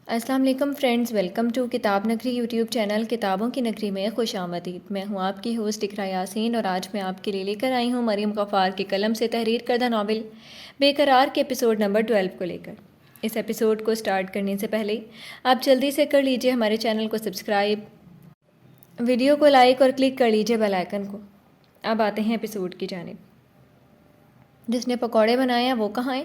السلام علیکم friends, welcome to کتاب نگری یوٹیوب چینل کتابوں کی نگری میں خوش آمدید۔ میں ہوں آپ کی ہوسٹ اقرا یاسین اور آج میں آپ کے لیے لے کر آئی ہوں مریم غفار کے قلم سے تحریر کردہ ناول بے قرار کے ایپیسوڈ نمبر 12 کو لے کر۔ اس ایپیسوڈ کو سٹارٹ کرنے سے پہلے آپ جلدی سے کر لیجئے ہمارے چینل کو سبسکرائب، ویڈیو کو لائک اور کلک کر لیجئے بیل آئیکن کو۔ اب آتے ہیں ایپیسوڈ کی جانب۔ جس نے پکوڑے بنائے ہیں وہ کہاں ہیں؟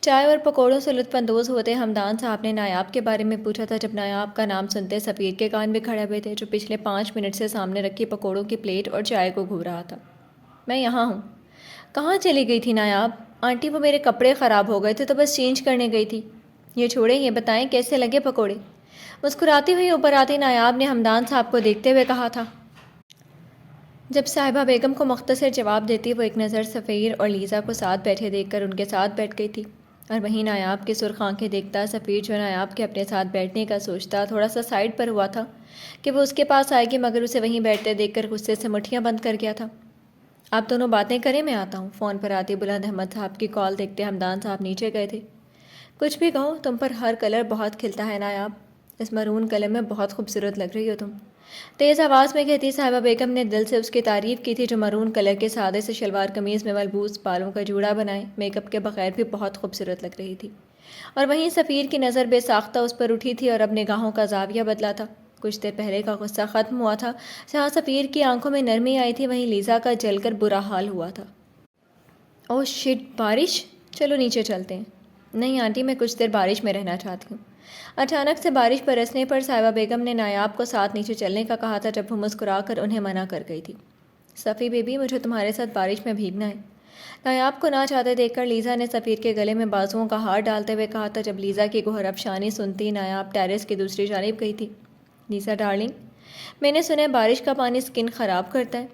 چائے اور پکوڑوں سے لطف اندوز ہوتے حمدان صاحب نے نایاب کے بارے میں پوچھا تھا۔ جب نایاب کا نام سنتے سفیر کے کان بھی کھڑے ہوئے تھے، جو پچھلے 5 منٹ سے سامنے رکھی پکوڑوں کی پلیٹ اور چائے کو گھو رہا تھا۔ میں یہاں ہوں۔ کہاں چلی گئی تھی نایاب؟ آنٹی وہ میرے کپڑے خراب ہو گئے تھے تو بس چینج کرنے گئی تھی۔ یہ چھوڑیں، یہ بتائیں کیسے لگے پکوڑے؟ مسکراتی ہوئی اوپر آتی نایاب نے حمدان صاحب کو دیکھتے ہوئے کہا تھا۔ جب صاحبہ بیگم کو مختصر جواب دیتی، وہ ایک نظر سفیر اور لیزا کو ساتھ بیٹھے دیکھ کر ان کے ساتھ بیٹھ گئی تھی، اور وہیں نایاب کی سرخ آنکھیں دیکھتا سفیر، جو نایاب کے اپنے ساتھ بیٹھنے کا سوچتا، تھوڑا سا سائڈ پر ہوا تھا کہ وہ اس کے پاس آئے گی، مگر اسے وہیں بیٹھتے دیکھ کر غصے سے مٹھیاں بند کر گیا تھا۔ آپ دونوں باتیں کریں، میں آتا ہوں۔ فون پر آتی بلند احمد صاحب کی کال دیکھتے حمدان صاحب نیچے گئے تھے۔ کچھ بھی کہو، تم پر ہر کلر بہت کھلتا ہے نایاب، اس مرون کلر میں بہت خوبصورت لگ رہی ہو تم، تیز آواز میں کہتی صاحبہ بیگم نے دل سے اس کی تعریف کی تھی، جو مرون کلر کے سادے سے شلوار قمیض میں ملبوس بالوں کا جوڑا بنائے میک اپ کے بغیر بھی بہت خوبصورت لگ رہی تھی۔ اور وہیں سفیر کی نظر بے ساختہ اس پر اٹھی تھی اور اب نگاہوں کا زاویہ بدلا تھا۔ کچھ دیر پہلے کا غصہ ختم ہوا تھا، جہاں سفیر کی آنکھوں میں نرمی آئی تھی، وہیں لیزا کا جل کر برا حال ہوا تھا۔ اوہ شٹ، بارش؟ چلو نیچے چلتے ہیں۔ نہیں آنٹی، میں کچھ دیر بارش میں رہنا چاہتی ہوں۔ اچانک سے بارش برسنے پر صاحبہ بیگم نے نایاب کو ساتھ نیچے چلنے کا کہا تھا، جب وہ مسکرا کر انہیں منع کر گئی تھی۔ صفی بیبی، مجھے تمہارے ساتھ بارش میں بھیگنا ہے۔ نایاب کو نہ چاہتے دیکھ کر لیزا نے سفیر کے گلے میں بازوؤں کا ہار ڈالتے ہوئے کہا تھا۔ جب لیزا کی گوہر افشانی سنتی، نایاب ٹیرس کی دوسری جانب گئی تھی۔ لیزا ڈارلنگ، میں نے سنا ہے بارش کا پانی سکن خراب کرتا ہے،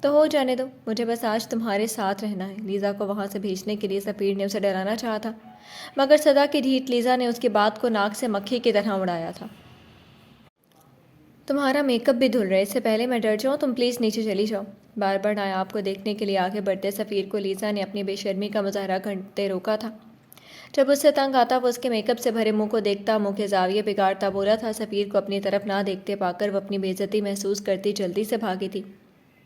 تو ہو جانے دو، مجھے بس آج تمہارے ساتھ رہنا ہے۔ لیزا کو وہاں سے بھیجنے کے لیے سفیر نے اسے ڈرانا چاہا تھا، مگر صدا کی ڈھیٹ لیزا نے اس کی بات کو ناک سے مکھی کی طرح اڑایا تھا۔ تمہارا میک اپ بھی دھل رہا ہے، اس سے پہلے میں ڈر جاؤں تم پلیز نیچے چلی جاؤ۔ بار بار نایاب کو دیکھنے کے لیے آگے بڑھتے سفیر کو لیزا نے اپنی بے شرمی کا مظاہرہ کرتے روکا تھا۔ جب اس سے تنگ آتا، وہ اس کے میک اپ سے بھرے منہ کو دیکھتا، منہ کے زاویے بگاڑتا بولا تھا۔ سفیر کو اپنی طرف نہ دیکھتے پا کر وہ اپنی بے عزتی محسوس کرتی جلدی سے بھاگی تھی۔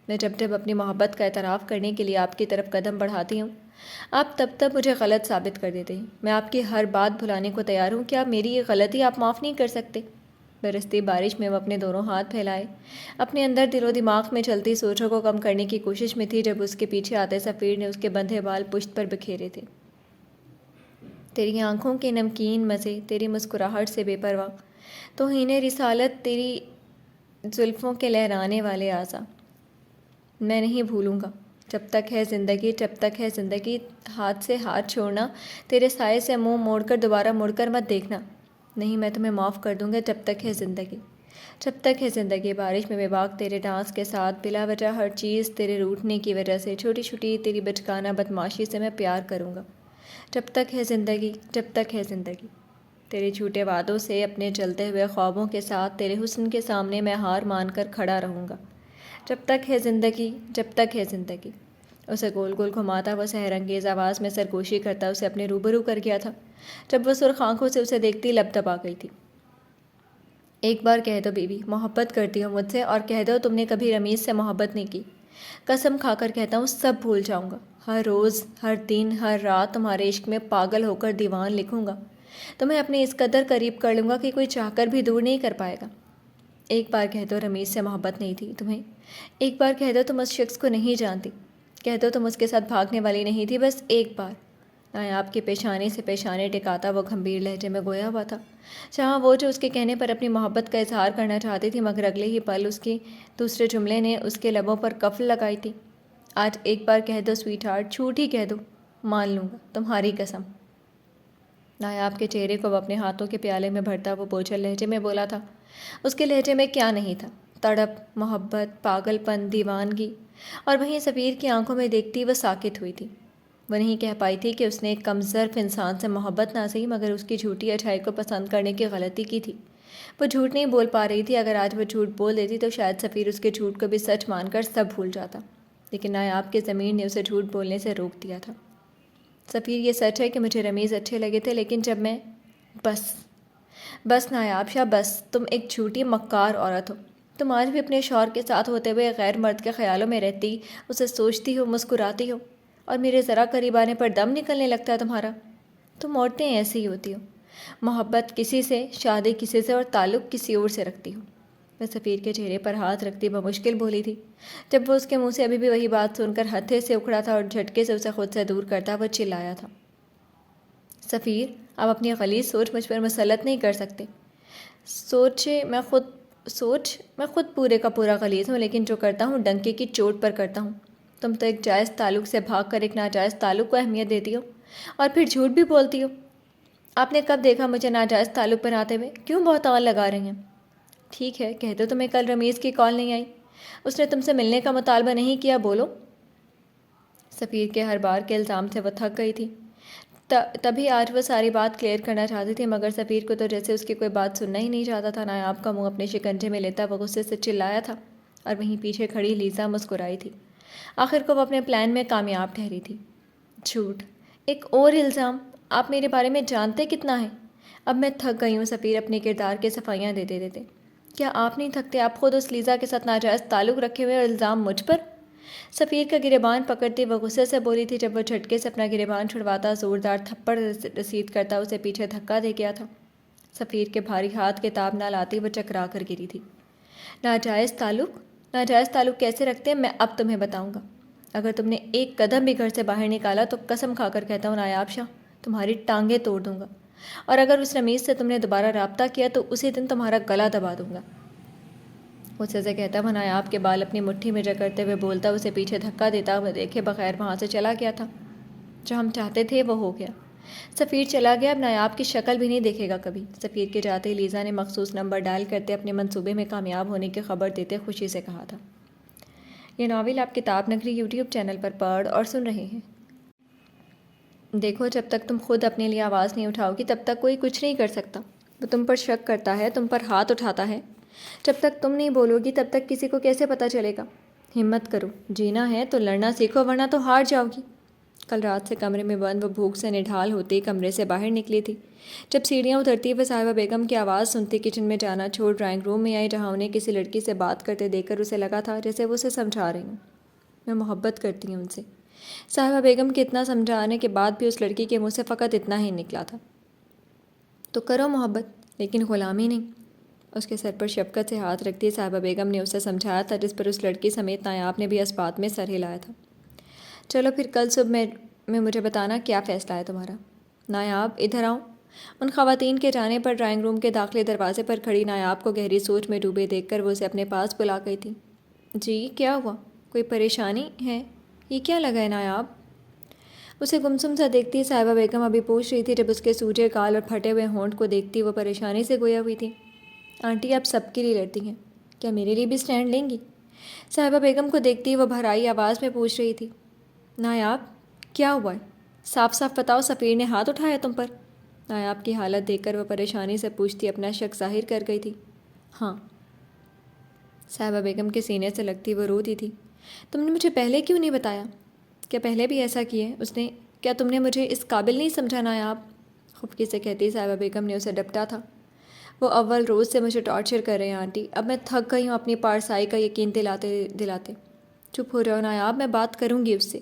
میں جب جب اپنی محبت کا اعتراف کرنے کے لیے آپ کی طرف قدم بڑھاتی ہوں، آپ تب تب مجھے غلط ثابت کر دیتے ہیں۔ میں آپ کی ہر بات بھلانے کو تیار ہوں، کیا میری یہ غلطی آپ معاف نہیں کر سکتے؟ برستی بارش میں وہ اپنے دونوں ہاتھ پھیلائے اپنے اندر دل و دماغ میں چلتی سوچوں کو کم کرنے کی کوشش میں تھی، جب اس کے پیچھے آتے سفیر نے اس کے بندھے بال پشت پر بکھیرے تھے۔ تیری آنکھوں کے نمکین مزے، تیری مسکراہٹ سے بے پرواہ توہین رسالت، تیری زلفوں کے لہرانے والے اعضا، میں نہیں بھولوں گا۔ جب تک ہے زندگی، جب تک ہے زندگی، ہاتھ سے ہاتھ چھوڑنا، تیرے سائے سے منہ موڑ کر دوبارہ مڑ کر مت دیکھنا۔ نہیں، میں تمہیں معاف کر دوں گا جب تک ہے زندگی، جب تک ہے زندگی۔ بارش میں بے باک تیرے ڈانس کے ساتھ، بلا وجہ ہر چیز تیرے روٹھنے کی وجہ سے، چھوٹی چھوٹی تیری بچکانہ بدماشی سے میں پیار کروں گا، جب تک ہے زندگی، جب تک ہے زندگی۔ تیرے جھوٹے وعدوں سے، اپنے جلتے ہوئے خوابوں کے ساتھ، تیرے حسن کے سامنے میں ہار مان کر کھڑا رہوں گا، جب تک ہے زندگی، جب تک ہے زندگی۔ اسے گول گول گھماتا، وہ سحر انگیز آواز میں سرگوشی کرتا اسے اپنے روبرو کر گیا تھا۔ جب وہ سرخ آنکھوں سے اسے دیکھتی، لب دبا گئی تھی۔ ایک بار کہہ دو بیوی، محبت کرتی ہو مجھ سے، اور کہہ دو تم نے کبھی رمیز سے محبت نہیں کی۔ قسم کھا کر کہتا ہوں، سب بھول جاؤں گا۔ ہر روز، ہر دن، ہر رات تمہارے عشق میں پاگل ہو کر دیوان لکھوں گا۔ تمہیں اپنے اس قدر قریب کر لوں گا کہ کوئی چاہ کر بھی دور نہیں کر پائے گا۔ ایک بار کہہ دو رمیز سے محبت نہیں تھی تمہیں۔ ایک بار کہہ دو تم اس شخص کو نہیں جانتی۔ کہہ دو تم اس کے ساتھ بھاگنے والی نہیں تھی، بس ایک بار۔ نایاب کی پیشانی سے پیشانی ٹکاتا وہ گھمبیر لہجے میں گویا ہوا تھا، جہاں وہ جو اس کے کہنے پر اپنی محبت کا اظہار کرنا چاہتی تھی، مگر اگلے ہی پل اس کی دوسرے جملے نے اس کے لبوں پر قفل لگائی تھی۔ آج ایک بار کہہ دو سویٹ ہارٹ، جھوٹ ہی کہہ دو، مان لوں گا، تمہاری قسم۔ نایاب کے چہرے کو وہ اپنے ہاتھوں کے پیالے میں بھرتا وہ بوجھل لہجے میں بولا تھا۔ اس کے لہجے میں کیا نہیں تھا؟ تڑپ، محبت، پاگل پن، دیوانگی۔ اور وہیں سفیر کی آنکھوں میں دیکھتی وہ ساکت ہوئی تھی۔ وہ نہیں کہہ پائی تھی کہ اس نے ایک کم ظرف انسان سے محبت نہ سہی، مگر اس کی جھوٹی اچھائی کو پسند کرنے کی غلطی کی تھی۔ وہ جھوٹ نہیں بول پا رہی تھی۔ اگر آج وہ جھوٹ بول دیتی تو شاید سفیر اس کے جھوٹ کو بھی سچ مان کر سب بھول جاتا، لیکن نایاب کی ضمیر نے اسے جھوٹ بولنے سے روک دیا تھا۔ سفیر، یہ سچ ہے کہ مجھے رمیز اچھے لگے تھے، لیکن جب میں بس بس نایاب شاہ بس، تم ایک جھوٹی مکار عورت ہو۔ تم آج بھی اپنے شوہر کے ساتھ ہوتے ہوئے غیر مرد کے خیالوں میں رہتی، اسے سوچتی ہو، مسکراتی ہو، اور میرے ذرا قریب آنے پر دم نکلنے لگتا ہے تمہارا۔ تم عورتیں ایسی ہی ہوتی ہو، محبت کسی سے، شادی کسی سے، اور تعلق کسی اور سے رکھتی ہو۔ وہ سفیر کے چہرے پر ہاتھ رکھتی بمشکل بولی تھی، جب وہ اس کے منہ سے ابھی بھی وہی بات سن کر ہتھے سے اکھڑا تھا اور جھٹکے سے اسے خود سے دور کرتا وہ چلایا تھا، سفیر، آپ اپنی غلیظ سوچ مجھ پر مسلط نہیں کر سکتے۔ سوچ میں خود پورے کا پورا غلیظ ہوں، لیکن جو کرتا ہوں ڈنکے کی چوٹ پر کرتا ہوں۔ تم تو ایک جائز تعلق سے بھاگ کر ایک ناجائز تعلق کو اہمیت دیتی ہو، اور پھر جھوٹ بھی بولتی ہو۔ آپ نے کب دیکھا مجھے ناجائز تعلق بناتے ہوئے؟ کیوں بہتان لگا رہی ہیں؟ ٹھیک ہے، کہہ دو تمہیں کل رمیز کی کال نہیں آئی، اس نے تم سے ملنے کا مطالبہ نہیں کیا، بولو۔ سفیر کے ہر بار کے الزام سے وہ تھک گئی تھی، تبھی آج وہ ساری بات کلیئر کرنا چاہتی تھی، مگر سفیر کو تو جیسے اس کی کوئی بات سننا ہی نہیں چاہتا تھا۔ نایاب کا منہ اپنے شکنجے میں لیتا وہ غصے سے چلایا تھا، اور وہیں پیچھے کھڑی لیزا مسکرائی تھی۔ آخر کو وہ اپنے پلان میں کامیاب ٹھہری تھی۔ جھوٹ، ایک اور الزام! آپ میرے بارے میں جانتے کتنا ہے؟ اب میں تھک گئی ہوں سفیر، اپنے کردار کے صفائیاں دیتے دیتے۔ کیا آپ نہیں تھکتے؟ آپ خود اس لیزا کے ساتھ ناجائز تعلق رکھے ہوئے، اور الزام مجھ پر؟ سفیر کا گریبان پکڑتی وہ غصے سے بولی تھی، جب وہ جھٹکے سے اپنا گریبان چھڑواتا، زوردار تھپڑ رسید کرتا اسے پیچھے دھکا دے گیا تھا۔ سفیر کے بھاری ہاتھ کے تاب نہ لاتی وہ چکرا کر گری تھی۔ ناجائز تعلق کیسے رکھتے ہیں میں اب تمہیں بتاؤں گا۔ اگر تم نے ایک قدم بھی گھر سے باہر نکالا تو قسم کھا کر کہتا ہوں نایاب شاہ، تمہاری ٹانگیں توڑ دوں گا، اور اگر اس رمیز سے تم نے دوبارہ رابطہ کیا تو اسی دن تمہارا گلا دبا دوں گا۔ غصے سے کہتا وہ نایاب کے بال اپنی مٹھی میں جکڑتے ہوئے بولتا، اسے پیچھے دھکا دیتا وہ دیکھے بغیر وہاں سے چلا گیا تھا۔ جو ہم چاہتے تھے وہ ہو گیا۔ سفیر چلا گیا، اب نایاب کی شکل بھی نہیں دیکھے گا کبھی۔ سفیر کے جاتے ہی لیزا نے مخصوص نمبر ڈائل کرتے اپنے منصوبے میں کامیاب ہونے کی خبر دیتے خوشی سے کہا تھا۔ یہ ناول آپ کتاب نگری یوٹیوب چینل پر پڑھ اور سن رہے ہیں۔ دیکھو، جب تک تم خود اپنے لیے آواز نہیں اٹھاؤ گی تب تک کوئی کچھ نہیں کر سکتا۔ وہ تم پر شک کرتا ہے، تم پر ہاتھ اٹھاتا ہے، جب تک تم نہیں بولو گی تب تک کسی کو کیسے پتہ چلے گا؟ ہمت کرو، جینا ہے تو لڑنا سیکھو، ورنہ تو ہار جاؤ گی۔ کل رات سے کمرے میں بند وہ بھوک سے نڈھال ہوتی کمرے سے باہر نکلی تھی۔ جب سیڑھیاں اترتی وہ صاحبہ بیگم کی آواز سنتی کچن میں جانا چھوڑ ڈرائنگ روم میں آئی، جہاں انہیں کسی لڑکی سے بات کرتے دیکھ کر اسے لگا تھا جیسے وہ اسے سمجھا رہی ہوں۔ میں محبت کرتی ہوں ان سے۔ صاحبہ بیگم کے اتنا سمجھانے کے بعد بھی اس لڑکی کے منہ سے فقط اتنا ہی نکلا تھا، تو کرو محبت، لیکن غلامی نہیں۔ اس کے سر پر شفقت سے ہاتھ رکھتی صاحبہ بیگم نے اسے سمجھایا تھا، جس پر اس لڑکی سمیت نایاب نے بھی اس بات میں سر ہلایا تھا۔ چلو پھر کل صبح میں مجھے بتانا کیا فیصلہ ہے تمہارا۔ نایاب، ادھر آؤ۔ ان خواتین کے جانے پر ڈرائنگ روم کے داخلے دروازے پر کھڑی نایاب کو گہری سوچ میں ڈوبے دیکھ کر وہ اسے اپنے پاس بلا گئی تھی۔ جی کیا ہوا؟ کوئی پریشانی ہے؟ یہ کیا لگا ہے نایاب؟ اسے گمسم سا دیکھتی صاحبہ بیگم ابھی پوچھ رہی تھی، جب اس کے سوجے گال اور پھٹے ہوئے ہونٹ کو دیکھتی وہ پریشانی سے گویا ہوئی تھی۔ آنٹی آپ سب کے لیے لڑتی ہیں، کیا میرے لیے بھی سٹینڈ لیں گی؟ صاحبہ بیگم کو دیکھتی وہ بھرائی آواز میں پوچھ رہی تھی۔ نایاب، کیا ہوا ہے؟ صاف صاف بتاؤ، سفیر نے ہاتھ اٹھایا تم پر؟ نایاب کی حالت دیکھ کر وہ پریشانی سے پوچھتی اپنا شک ظاہر کر گئی تھی۔ ہاں۔ صاحبہ بیگم کے سینے سے لگتی وہ روتی تھی۔ تم نے مجھے پہلے کیوں نہیں بتایا؟ کیا پہلے بھی ایسا کیے اس نے؟ کیا تم نے مجھے اس قابل نہیں سمجھا نایاب؟ خفکی سے کہتی صاحبہ بیگم نے اسے ڈپٹا تھا۔ وہ اول روز سے مجھے ٹارچر کر رہے ہیں آنٹی، اب میں تھک گئی ہوں اپنی پارسائی کا یقین دلاتے۔ چپ ہو جاؤ نایاب، میں بات کروں گی اس سے۔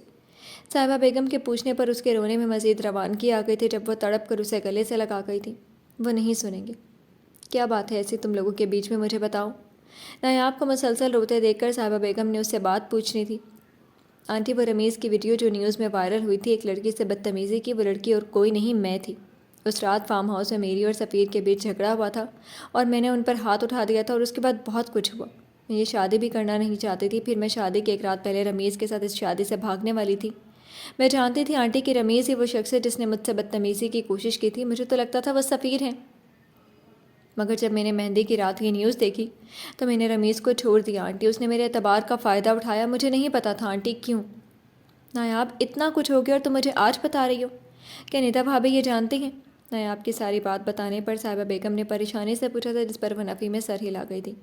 صاحبہ بیگم کے پوچھنے پر اس کے رونے میں مزید روانگی آ گئی تھی، جب وہ تڑپ کر اسے گلے سے لگا گئی تھی۔ وہ نہیں سنیں گے۔ کیا بات ہے ایسی تم لوگوں کے بیچ میں، مجھے بتاؤ۔ نایاب کو مسلسل روتے دیکھ کر صاحبہ بیگم نے اس سے بات پوچھنی تھی۔ آنٹی، وہ رمیز کی ویڈیو جو نیوز میں وائرل ہوئی تھی، ایک لڑکی سے بدتمیزی کی، وہ لڑکی اور کوئی نہیں میں تھی۔ اس رات فارم ہاؤس میں میری اور سفیر کے بیچ جھگڑا ہوا تھا اور میں نے ان پر ہاتھ اٹھا دیا تھا، اور اس کے بعد بہت کچھ ہوا۔ میں یہ شادی بھی کرنا نہیں چاہتی تھی، پھر میں شادی کے ایک رات پہلے رمیز کے ساتھ اس شادی سے بھاگنے والی تھی۔ میں جانتی تھی آنٹی کہ رمیز ہی وہ شخص ہے جس نے مجھ سے بدتمیزی کی کوشش کی تھی، مجھے تو لگتا تھا وہ سفیر ہیں، مگر جب میں نے مہندی کی رات یہ نیوز دیکھی تو میں نے رمیز کو چھوڑ دیا آنٹی۔ اس نے میرے اعتبار کا فائدہ اٹھایا، مجھے نہیں پتا تھا آنٹی کیوں۔ نایاب، اتنا کچھ ہو گیا اور تم مجھے آج بتا رہی ہو؟ کیا ندا بھابھی یہ جانتی ہیں؟ نایاب کی ساری بات بتانے پر صاحبہ بیگم نے پریشانی سے پوچھا تھا، جس پر وہ نفی میں سر ہلا گئی تھی۔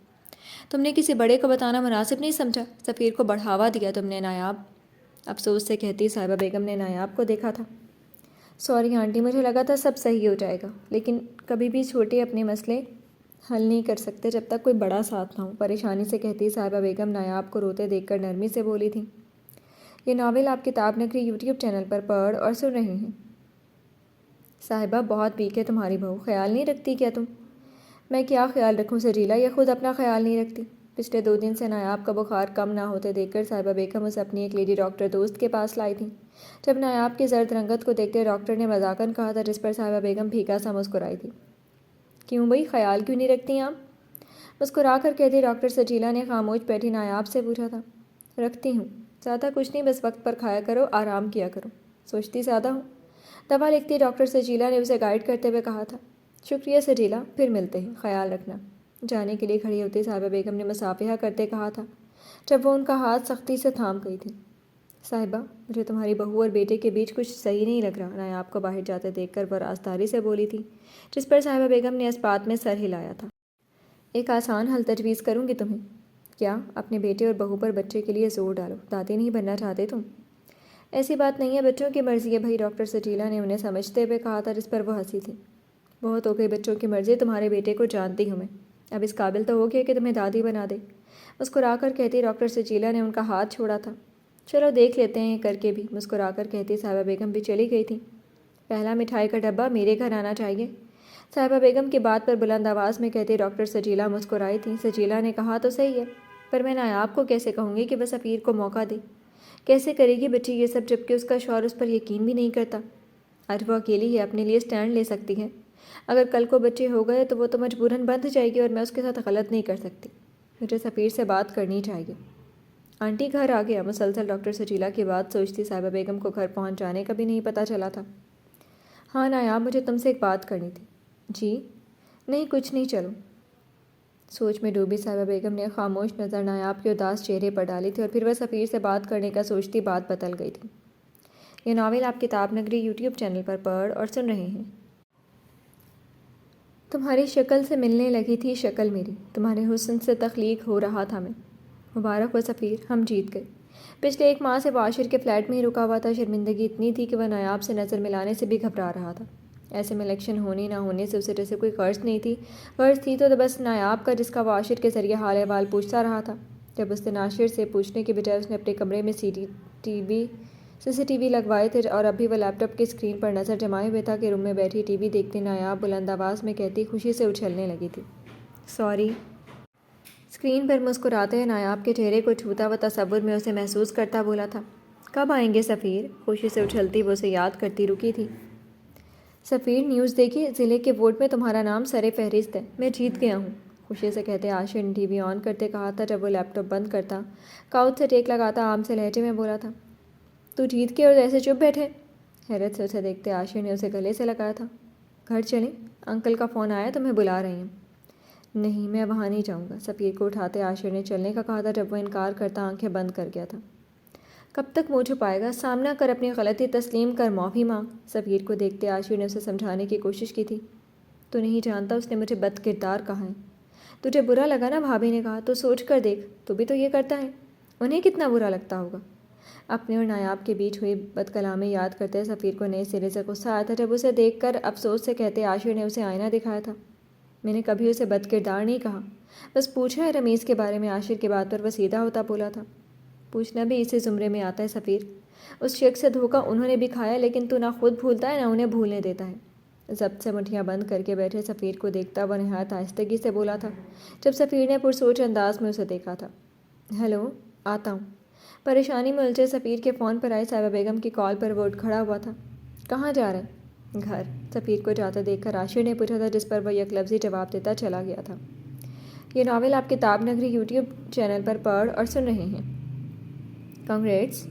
تم نے کسی بڑے کو بتانا مناسب نہیں سمجھا، سفیر کو بڑھاوا دیا تم نے نایاب، افسوس سے کہتی صاحبہ بیگم نے نایاب کو دیکھا تھا۔ سوری آنٹی، مجھے لگا تھا سب صحیح ہو جائے گا، لیکن کبھی بھی چھوٹے اپنے مسئلے حل نہیں کر سکتے جب تک کوئی بڑا ساتھ نہ ہو، پریشانی سے کہتی صاحبہ بیگم نایاب کو روتے دیکھ کر نرمی سے بولی تھی۔ یہ ناول آپ کتاب نگری یوٹیوب چینل پر پڑھ اور سن رہے ہیں۔ صاحبہ بہت ویک ہے تمہاری بہو، خیال نہیں رکھتی کیا تم؟ میں کیا خیال رکھوں سجیلا، یہ خود اپنا خیال نہیں رکھتی۔ پچھلے 2 دن سے نایاب کا بخار کم نہ ہوتے دیکھ کر صاحبہ بیگم اسے اپنی ایک لیڈی ڈاکٹر دوست کے پاس لائی تھی۔ جب نایاب کی زرد رنگت کو دیکھتے ڈاکٹر نے مذاقاً کہا تھا، جس پر صاحبہ بیگم پھیکا سا مسکرائی تھی۔ کیوں بھئی، خیال کیوں نہیں رکھتی آپ؟ مسکرا کر کہتی ڈاکٹر سجیلا نے خاموش بیٹھی نایاب سے پوچھا تھا۔ رکھتی ہوں، زیادہ کچھ نہیں، بس وقت پر کھایا کرو، آرام کیا کرو۔ سوچتی زیادہ ہوں؟ دوا لکھتی ڈاکٹر سجیلا نے اسے گائیڈ کرتے ہوئے کہا تھا۔ شکریہ سجیلا، پھر ملتے ہیں، خیال رکھنا۔ جانے کے لیے کھڑی ہوتی صاحبہ بیگم نے مصافحہ کرتے کہا تھا، جب وہ ان کا ہاتھ سختی سے تھام گئی تھی۔ صاحبہ، مجھے تمہاری بہو اور بیٹے کے بیچ کچھ صحیح نہیں لگ رہا، نایاب کو باہر جاتے دیکھ کر وہ رازداری سے بولی تھی، جس پر صاحبہ بیگم نے اس بات میں سر ہلایا تھا۔ ایک آسان حل تجویز کروں گی تمہیں۔ کیا؟ اپنے بیٹے اور بہو پر بچے کے لیے زور ڈالو، دادی نہیں بننا چاہتے تم؟ ایسی بات نہیں ہے، بچوں کی مرضی ہے بھائی، ڈاکٹر سجیلا نے انہیں سمجھتے ہوئے کہا تھا، جس پر وہ ہنسی تھی۔ بہت ہو گئی بچوں کی مرضی، تمہارے بیٹے کو جانتی ہوں میں، اب اس قابل تو ہو گیا کہ تمہیں دادی بنا دے۔ مسکرا کر کہتی ڈاکٹر سجیلا نے ان کا ہاتھ چھوڑا تھا۔ چلو دیکھ لیتے ہیں یہ کر کے بھی، مسکرا کر کہتی صاحبہ بیگم بھی چلی گئی تھی۔ پہلا مٹھائی کا ڈبہ میرے گھر آنا چاہیے، صاحبہ بیگم کی بات پر بلند آواز میں کہتی ڈاکٹر سجیلا مسکرائی تھی۔ سجیلا نے کہا تو صحیح ہے، پر میں نایاب کو کیسے کہوں گی کہ وہ سفیر کو موقع دے؟ کیسے کرے گی بچی یہ سب جبکہ اس کا شوہر اس پر یقین بھی نہیں کرتا؟ آج وہ اکیلی ہے، اپنے لیے سٹینڈ لے سکتی ہے، اگر کل کو بچے ہو گئے تو وہ تو مجبوراً بندھ جائے گی اور میں اس کے ساتھ غلط نہیں کر سکتی، مجھے سفیر سے بات کرنی چاہیے۔ آنٹی گھر آ گیا، مسلسل ڈاکٹر سجیلا کی بات سوچتی صاحبہ بیگم کو گھر پہنچ جانے کا بھی نہیں پتہ چلا تھا۔ ہاں نایاب، مجھے تم سے ایک بات کرنی تھی۔ جی؟ نہیں کچھ نہیں، چلو۔ سوچ میں ڈوبی صاحبہ بیگم نے خاموش نظر نایاب کے اداس چہرے پر ڈالی تھی اور پھر وہ سفیر سے بات کرنے کا سوچتی بات بدل گئی تھی۔ یہ ناول آپ کتاب نگری یوٹیوب چینل پر پڑھ اور سن رہے ہیں۔ تمہاری شکل سے ملنے لگی تھی شکل میری، تمہارے حسن سے تخلیق ہو رہا تھا میں۔ مبارک ہو سفیر، ہم جیت گئے۔ پچھلے 1 ماہ سے وہ عاشر کے فلیٹ میں ہی رکا ہوا تھا، شرمندگی اتنی تھی کہ وہ نایاب سے نظر ملانے سے بھی گھبرا رہا تھا۔ ایسے میں الیکشن ہونے نہ ہونے سے اسے جیسے کوئی غرض نہیں تھی، غرض تھی تو بس نایاب کا، جس کا وہ عاشر کے ذریعے حال احوال پوچھتا رہا تھا۔ جب اس نے عاشر سے پوچھنے کے بجائے اس نے اپنے کمرے میں سی سی ٹی وی لگوائے تھے اور ابھی وہ لیپ ٹاپ کی اسکرین پر نظر جمائے ہوئے تھا کہ روم میں بیٹھی ٹی وی دیکھتے نایاب بلند آواز میں کہتی خوشی سے اچھلنے لگی تھی۔ سوری۔ اسکرین پر مسکراتے نایاب کے چہرے کو چھوتا وہ تصور میں اسے محسوس کرتا بولا تھا، کب آئیں گے سفیر؟ خوشی سے اچھلتی وہ اسے یاد کرتی رکی تھی۔ سفیر، نیوز دیکھی، ضلع کے ووٹ میں تمہارا نام سر فہرست ہے، میں جیت گیا ہوں، خوشی سے کہتے عاشر نے ٹی وی آن کرتے کہا تھا۔ جب وہ لیپ ٹاپ بند کرتا، کاؤچ سے ٹیک لگاتا عام سے لہجے میں بولا تھا، تو جیت کے اور ایسے چپ بیٹھے؟ حیرت سے اسے دیکھتے عاشر نے اسے گلے سے لگایا تھا۔ گھر چلیں، انکل کا فون آیا، تمہیں بلا رہے ہیں۔ نہیں، میں وہاں نہیں جاؤں گا، سفیر کو اٹھاتے عاشر نے چلنے کا کہا تھا۔ جب وہ انکار کرتا آنکھیں بند کر گیا تھا۔ کب تک منہ چھپائے گا؟ سامنا کر، اپنی غلطی تسلیم کر، معافی مانگ۔ سفیر کو دیکھتے عاشر نے اسے سمجھانے کی کوشش کی تھی۔ تو نہیں جانتا اس نے مجھے بد کردار کہا ہے۔ تجھے برا لگا نا بھابھی نے کہا، تو سوچ کر دیکھ، تو بھی تو یہ کرتا ہے، انہیں کتنا برا لگتا ہوگا۔ اپنے اور نایاب کے بیچ ہوئی بد کلامی یاد کرتے سفیر کو نئے سرے سے غصہ آیا تھا۔ جب اسے دیکھ کر افسوس سے کہتے عاشر نے اسے آئینہ دکھایا تھا، میں نے کبھی اسے بد کردار نہیں کہا، بس پوچھا ہے رمیز کے بارے میں۔ عاشر کی بات پر وہ سیدھا ہوتا بولا تھا، پوچھنا بھی اسی زمرے میں آتا ہے سفیر، اس شخص سے دھوکہ انہوں نے بھی کھایا، لیکن تو نہ خود بھولتا ہے نہ انہیں بھولنے دیتا ہے۔ ضبط سے مٹھیاں بند کر کے بیٹھے سفیر کو دیکھتا وہ نہایت آہستگی سے بولا تھا، جب سفیر نے پرسوچ انداز میں اسے دیکھا تھا۔ ہیلو، آتا ہوں۔ پریشانی میں الجھے سفیر کے فون پر آئی صاحبہ بیگم کی کال پر وہ اٹھ کھڑا ہوا تھا۔ کہاں جا رہے ہیں؟ گھر، سفیر کو جاتے دیکھ کر عاشر نے پوچھا تھا، جس پر وہ یک لفظی جواب دیتا چلا گیا تھا۔ یہ ناول آپ کتاب نگری یوٹیوب چینل پر پڑھ اور سن رہے ہیں۔ کانگریٹس۔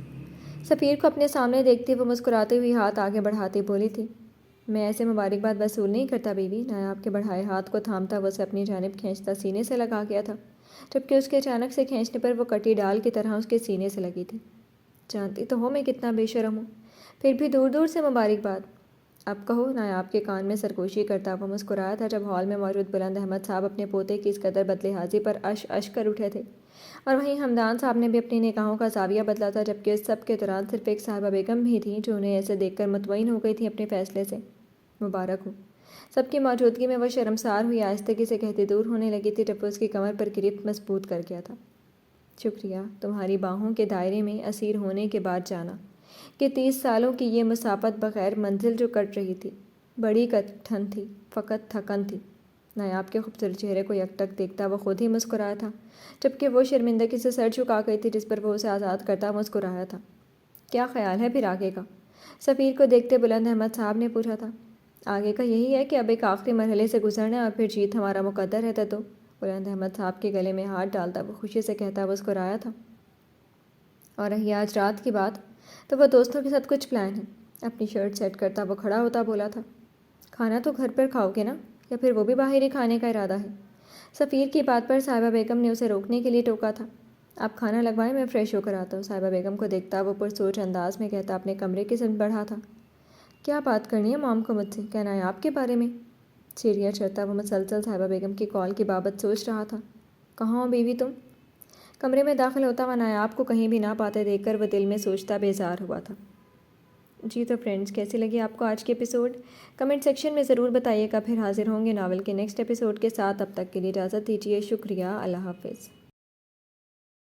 سفیر کو اپنے سامنے دیکھتی وہ مسکراتی ہوئی ہاتھ آگے بڑھاتی بولی تھی، میں ایسے مبارکباد وصول نہیں کرتا بیوی۔ نایاب کے بڑھائے ہاتھ کو تھامتا وہ اسے اپنی جانب کھینچتا سینے سے لگا گیا تھا، جبکہ اس کے اچانک سے کھینچنے پر وہ کٹی ڈال کی طرح اس کے سینے سے لگی تھی۔ جانتی تو ہو میں کتنا بے شرم ہوں، پھر بھی دور دور سے مبارکباد۔ اب کہو، نایاب کے کان میں سرگوشی کرتا وہ مسکرایا تھا جب ہال میں موجود بلند احمد صاحب اپنے پوتے کی اس قدر بدلحاظی پر اش کر اٹھے تھے، اور وہیں ہمدان صاحب نے بھی اپنی نگاہوں کا زاویہ بدلا تھا، جبکہ اس سب کے دوران صرف ایک صاحبہ بیگم بھی تھی جو انہیں ایسے دیکھ کر مطمئن ہو گئی تھی اپنے فیصلے سے۔ مبارک ہو۔ سب کی موجودگی میں وہ شرمسار ہوئی آہستگی سے کہتی دور ہونے لگی تھی جب وہ اس کی کمر پر گرفت مضبوط کر گیا تھا۔ شکریہ، تمہاری باہوں کے دائرے میں اسیر ہونے کے بعد جانا کہ 30 سالوں کی یہ مسافت بغیر منزل جو کٹ رہی تھی بڑی کٹھن تھی، فقط تھکن تھی۔ نایاب کے خوبصورت چہرے کو یکٹک دیکھتا وہ خود ہی مسکرایا تھا، جبکہ وہ شرمندگی سے سر جھکا گئی تھی جس پر وہ اسے آزاد کرتا مسکرایا تھا۔ کیا خیال ہے پھر آگے کا؟ سفیر کو دیکھتے بلند احمد صاحب نے پوچھا تھا۔ آگے کا یہی ہے کہ اب ایک آخری مرحلے سے گزرنا ہے اور پھر جیت ہمارا مقدر ہے تو بلند احمد صاحب کے گلے میں ہاتھ ڈالتا وہ خوشی سے کہتا مسکرایا تھا۔ اور رہی آج رات کی بات، تو وہ دوستوں کے ساتھ کچھ پلان ہے۔ اپنی شرٹ سیٹ کرتا وہ کھڑا ہوتا بولا تھا۔ کھانا تو گھر پر کھاؤ گے نا، یا پھر وہ بھی باہر ہی کھانے کا ارادہ ہے؟ سفیر کی بات پر صاحبہ بیگم نے اسے روکنے کے لیے ٹوکا تھا۔ آپ کھانا لگوائیں، میں فریش ہو کر آتا ہوں، صاحبہ بیگم کو دیکھتا وہ پرسوچ انداز میں کہتا اپنے کمرے کی سمت بڑھا تھا۔ کیا بات کرنی ہے مام کو مجھ سے؟ کہنا ہے آپ کے بارے میں؟ سیڑھیاں چڑھتا وہ مسلسل صاحبہ بیگم کی کال کی بابت سوچ رہا تھا۔ کہاں ہو بیوی تم؟ کمرے میں داخل ہوتا وہ نایاب کو کہیں بھی نہ پاتے دیکھ کر وہ دل میں سوچتا بیزار ہوا تھا۔ جی تو فرینڈز، کیسی لگی آپ کو آج کی ایپیسوڈ؟ کمنٹ سیکشن میں ضرور بتائیے گا۔ پھر حاضر ہوں گے ناول کے نیکسٹ ایپیسوڈ کے ساتھ۔ اب تک کے لیے اجازت دیجیے، شکریہ، اللہ حافظ۔